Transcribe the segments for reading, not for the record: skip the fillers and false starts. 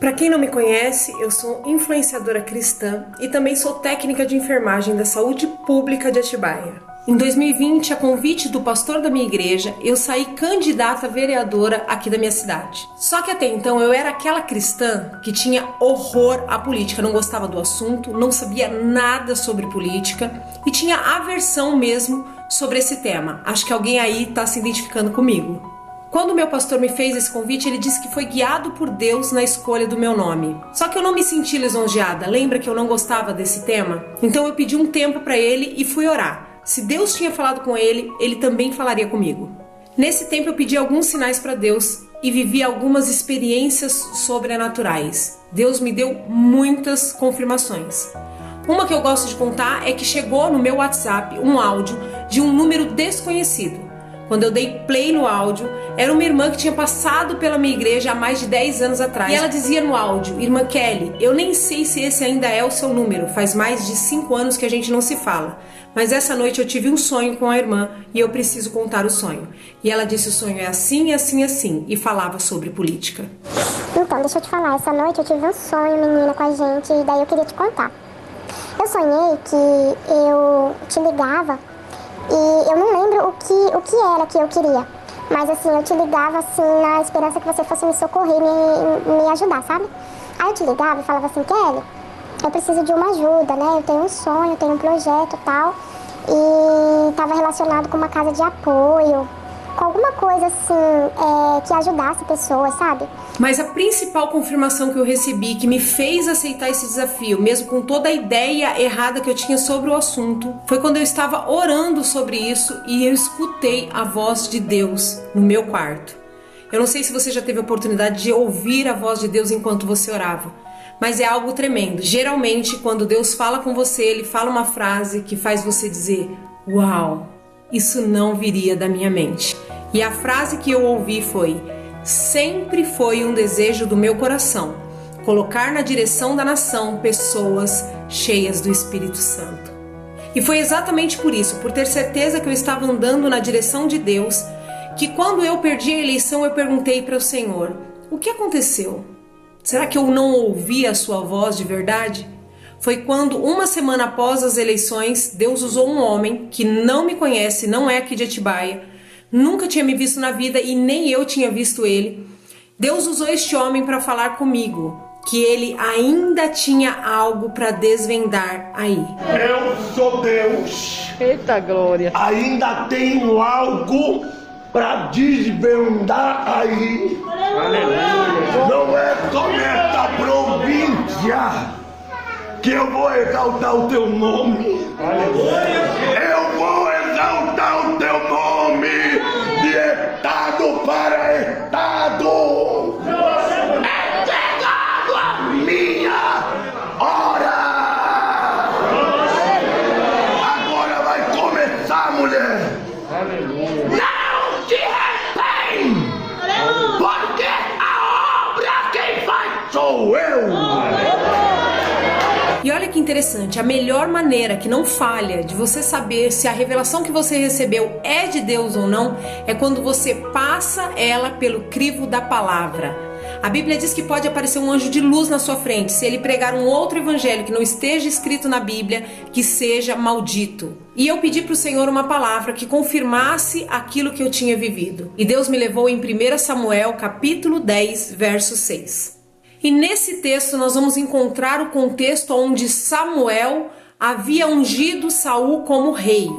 Para quem não me conhece, eu sou influenciadora cristã e também sou técnica de enfermagem da saúde pública de Atibaia. Em 2020, a convite do pastor da minha igreja, eu saí candidata a vereadora aqui da minha cidade. Só que até então eu era aquela cristã que tinha horror à política, não gostava do assunto, não sabia nada sobre política e tinha aversão mesmo sobre esse tema. Acho que alguém aí está se identificando comigo. Quando meu pastor me fez esse convite, ele disse que foi guiado por Deus na escolha do meu nome. Só que eu não me senti lisonjeada, lembra que eu não gostava desse tema? Então eu pedi um tempo para ele e fui orar. Se Deus tinha falado com ele, ele também falaria comigo. Nesse tempo eu pedi alguns sinais para Deus e vivi algumas experiências sobrenaturais. Deus me deu muitas confirmações. Uma que eu gosto de contar é que chegou no meu WhatsApp um áudio de um número desconhecido. Quando eu dei play no áudio, era uma irmã que tinha passado pela minha igreja há mais de 10 anos atrás. E ela dizia no áudio: Irmã Kelly, eu nem sei se esse ainda é o seu número, faz mais de 5 anos que a gente não se fala. Mas essa noite eu tive um sonho com a irmã e eu preciso contar o sonho. E ela disse: o sonho é assim, assim, assim, e falava sobre política. Então, deixa eu te falar, essa noite eu tive um sonho, menina, com a gente, e daí eu queria te contar. Eu sonhei que eu te ligava e eu não lembro o que era que eu queria. Mas assim, eu te ligava assim na esperança que você fosse me socorrer e me ajudar, sabe? Aí eu te ligava e falava assim: Kelly, eu preciso de uma ajuda, né? Eu tenho um sonho, eu tenho um projeto e tal. E estava relacionado com uma casa de apoio, com alguma coisa assim, que ajudasse pessoas, sabe? Mas a principal confirmação que eu recebi, que me fez aceitar esse desafio, mesmo com toda a ideia errada que eu tinha sobre o assunto, foi quando eu estava orando sobre isso e eu escutei a voz de Deus no meu quarto. Eu não sei se você já teve a oportunidade de ouvir a voz de Deus enquanto você orava, mas é algo tremendo. Geralmente, quando Deus fala com você, Ele fala uma frase que faz você dizer: uau, isso não viria da minha mente. E a frase que eu ouvi foi: sempre foi um desejo do meu coração colocar na direção da nação pessoas cheias do Espírito Santo. E foi exatamente por isso, por ter certeza que eu estava andando na direção de Deus, que quando eu perdi a eleição eu perguntei para o Senhor: o que aconteceu? Será que eu não ouvi a sua voz de verdade? Foi quando, uma semana após as eleições, Deus usou um homem que não me conhece, não é aqui de Atibaia, nunca tinha me visto na vida e nem eu tinha visto ele. Deus usou este homem para falar comigo que ele ainda tinha algo para desvendar aí. Eu sou Deus. Eita glória. Ainda tenho algo para desvendar aí. Aleluia. Não é só nesta província que eu vou exaltar o teu nome. Aleluia. Eu vou exaltar o teu nome de estado para estado. É chegado a minha hora. Agora vai começar, mulher. Aleluia. Não te retém, porque a obra quem faz sou eu. E olha que interessante, a melhor maneira que não falha de você saber se a revelação que você recebeu é de Deus ou não é quando você passa ela pelo crivo da palavra. A Bíblia diz que pode aparecer um anjo de luz na sua frente se ele pregar um outro evangelho que não esteja escrito na Bíblia, que seja maldito. E eu pedi para o Senhor uma palavra que confirmasse aquilo que eu tinha vivido. E Deus me levou em 1 Samuel capítulo 10, verso 6. E nesse texto nós vamos encontrar o contexto onde Samuel havia ungido Saul como rei.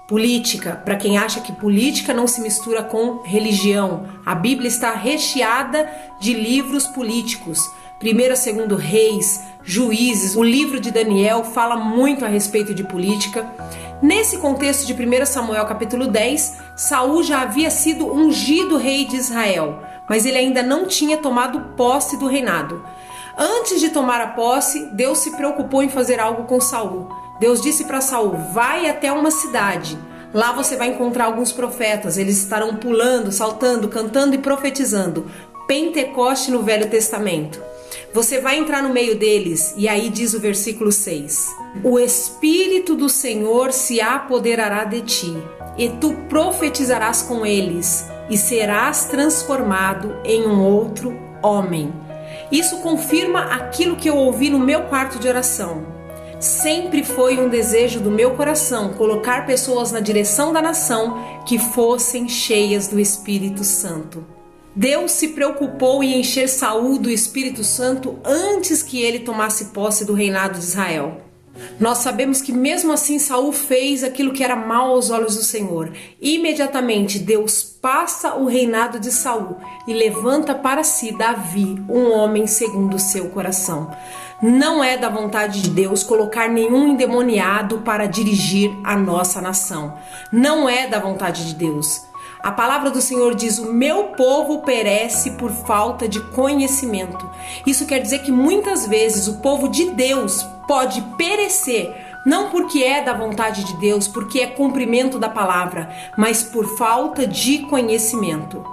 Política, para quem acha que política não se mistura com religião, a Bíblia está recheada de livros políticos. 1º, 2º Reis, Juízes, o livro de Daniel fala muito a respeito de política. Nesse contexto de 1 Samuel capítulo 10, Saul já havia sido ungido rei de Israel, mas ele ainda não tinha tomado posse do reinado. Antes de tomar a posse, Deus se preocupou em fazer algo com Saul. Deus disse para Saul: vai até uma cidade. Lá você vai encontrar alguns profetas. Eles estarão pulando, saltando, cantando e profetizando. Pentecoste no Velho Testamento. Você vai entrar no meio deles, e aí diz o versículo 6: o Espírito do Senhor se apoderará de ti, e tu profetizarás com eles, e serás transformado em um outro homem. Isso confirma aquilo que eu ouvi no meu quarto de oração. Sempre foi um desejo do meu coração colocar pessoas na direção da nação que fossem cheias do Espírito Santo. Deus se preocupou em encher Saul do Espírito Santo antes que ele tomasse posse do reinado de Israel. Nós sabemos que mesmo assim Saul fez aquilo que era mal aos olhos do Senhor. Imediatamente Deus passa o reinado de Saul e levanta para si Davi, um homem segundo o seu coração. Não é da vontade de Deus colocar nenhum endemoniado para dirigir a nossa nação. Não é da vontade de Deus. A palavra do Senhor diz: o meu povo perece por falta de conhecimento. Isso quer dizer que muitas vezes o povo de Deus pode perecer, não porque é da vontade de Deus, porque é cumprimento da palavra, mas por falta de conhecimento.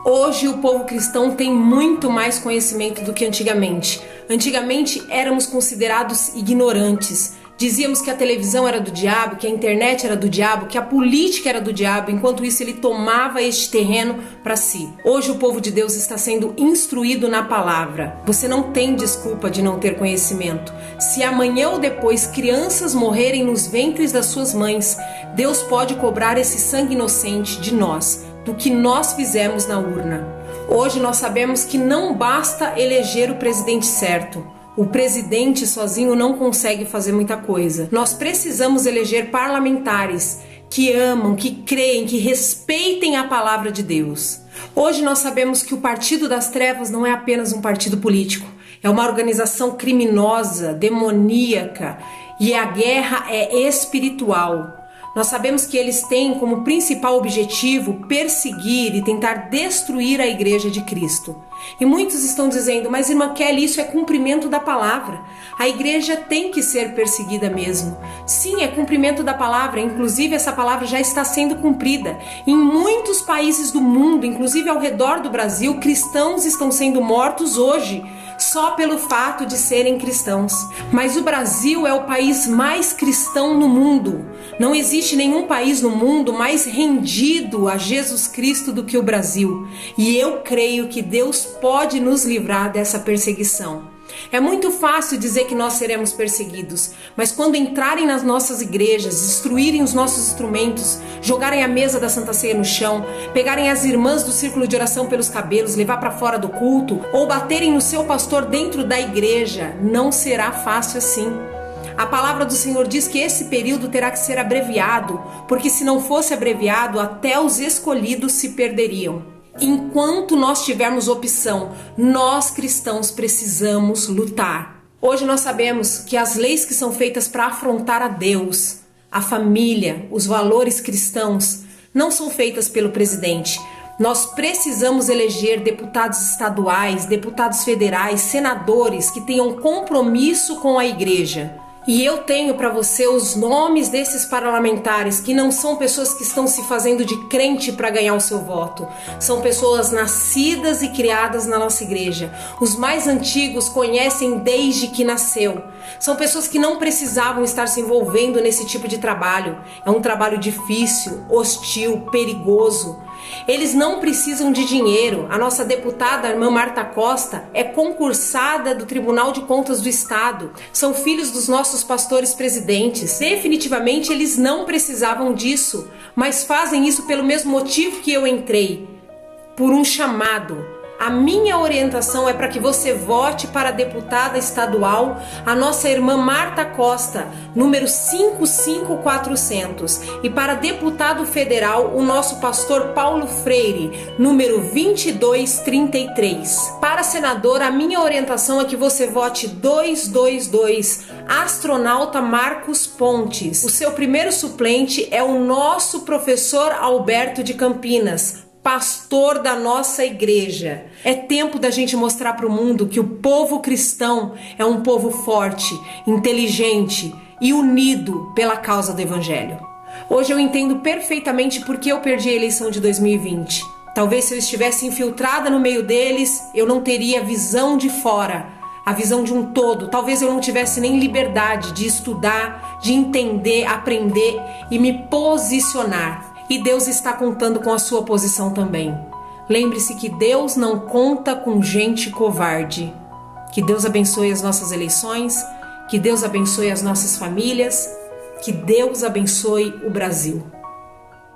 Hoje o povo cristão tem muito mais conhecimento do que antigamente. Antigamente éramos considerados ignorantes. Dizíamos que a televisão era do diabo, que a internet era do diabo, que a política era do diabo, enquanto isso ele tomava este terreno para si. Hoje o povo de Deus está sendo instruído na palavra. Você não tem desculpa de não ter conhecimento. Se amanhã ou depois crianças morrerem nos ventres das suas mães, Deus pode cobrar esse sangue inocente de nós, do que nós fizemos na urna. Hoje nós sabemos que não basta eleger o presidente certo. O presidente sozinho não consegue fazer muita coisa. Nós precisamos eleger parlamentares que amam, que creem, que respeitem a palavra de Deus. Hoje nós sabemos que o Partido das Trevas não é apenas um partido político. É uma organização criminosa, demoníaca, e a guerra é espiritual. Nós sabemos que eles têm como principal objetivo perseguir e tentar destruir a igreja de Cristo. E muitos estão dizendo: mas irmã Kelly, isso é cumprimento da palavra. A igreja tem que ser perseguida mesmo. Sim, é cumprimento da palavra. Inclusive essa palavra já está sendo cumprida. Em muitos países do mundo, inclusive ao redor do Brasil, cristãos estão sendo mortos hoje, só pelo fato de serem cristãos. Mas o Brasil é o país mais cristão no mundo. Não existe nenhum país no mundo mais rendido a Jesus Cristo do que o Brasil. E eu creio que Deus pode nos livrar dessa perseguição. É muito fácil dizer que nós seremos perseguidos, mas quando entrarem nas nossas igrejas, destruírem os nossos instrumentos, jogarem a mesa da Santa Ceia no chão, pegarem as irmãs do círculo de oração pelos cabelos, levar para fora do culto, ou baterem no seu pastor dentro da igreja, não será fácil assim. A palavra do Senhor diz que esse período terá que ser abreviado, porque se não fosse abreviado, até os escolhidos se perderiam. Enquanto nós tivermos opção, nós cristãos precisamos lutar. Hoje nós sabemos que as leis que são feitas para afrontar a Deus, a família, os valores cristãos, não são feitas pelo presidente. Nós precisamos eleger deputados estaduais, deputados federais, senadores que tenham compromisso com a igreja. E eu tenho para você os nomes desses parlamentares, que não são pessoas que estão se fazendo de crente para ganhar o seu voto. São pessoas nascidas e criadas na nossa igreja. Os mais antigos conhecem desde que nasceu. São pessoas que não precisavam estar se envolvendo nesse tipo de trabalho. É um trabalho difícil, hostil, perigoso. Eles não precisam de dinheiro. A nossa deputada, a irmã Marta Costa, é concursada do Tribunal de Contas do Estado. São filhos dos nossos pastores presidentes. Definitivamente eles não precisavam disso, mas fazem isso pelo mesmo motivo que eu entrei, por um chamado. A minha orientação é para que você vote para a deputada estadual, a nossa irmã Marta Costa, número 55400, e para deputado federal, o nosso pastor Paulo Freire, número 2233. Para senador, a minha orientação é que você vote 222, astronauta Marcos Pontes. O seu primeiro suplente é o nosso professor Alberto de Campinas, pastor da nossa igreja. É tempo da gente mostrar para o mundo que o povo cristão é um povo forte, inteligente e unido pela causa do evangelho. Hoje eu entendo perfeitamente por que eu perdi a eleição de 2020. Talvez se eu estivesse infiltrada no meio deles, eu não teria a visão de fora, a visão de um todo. Talvez eu não tivesse nem liberdade de estudar, de entender, aprender e me posicionar. E Deus está contando com a sua posição também. Lembre-se que Deus não conta com gente covarde. Que Deus abençoe as nossas eleições, que Deus abençoe as nossas famílias, que Deus abençoe o Brasil.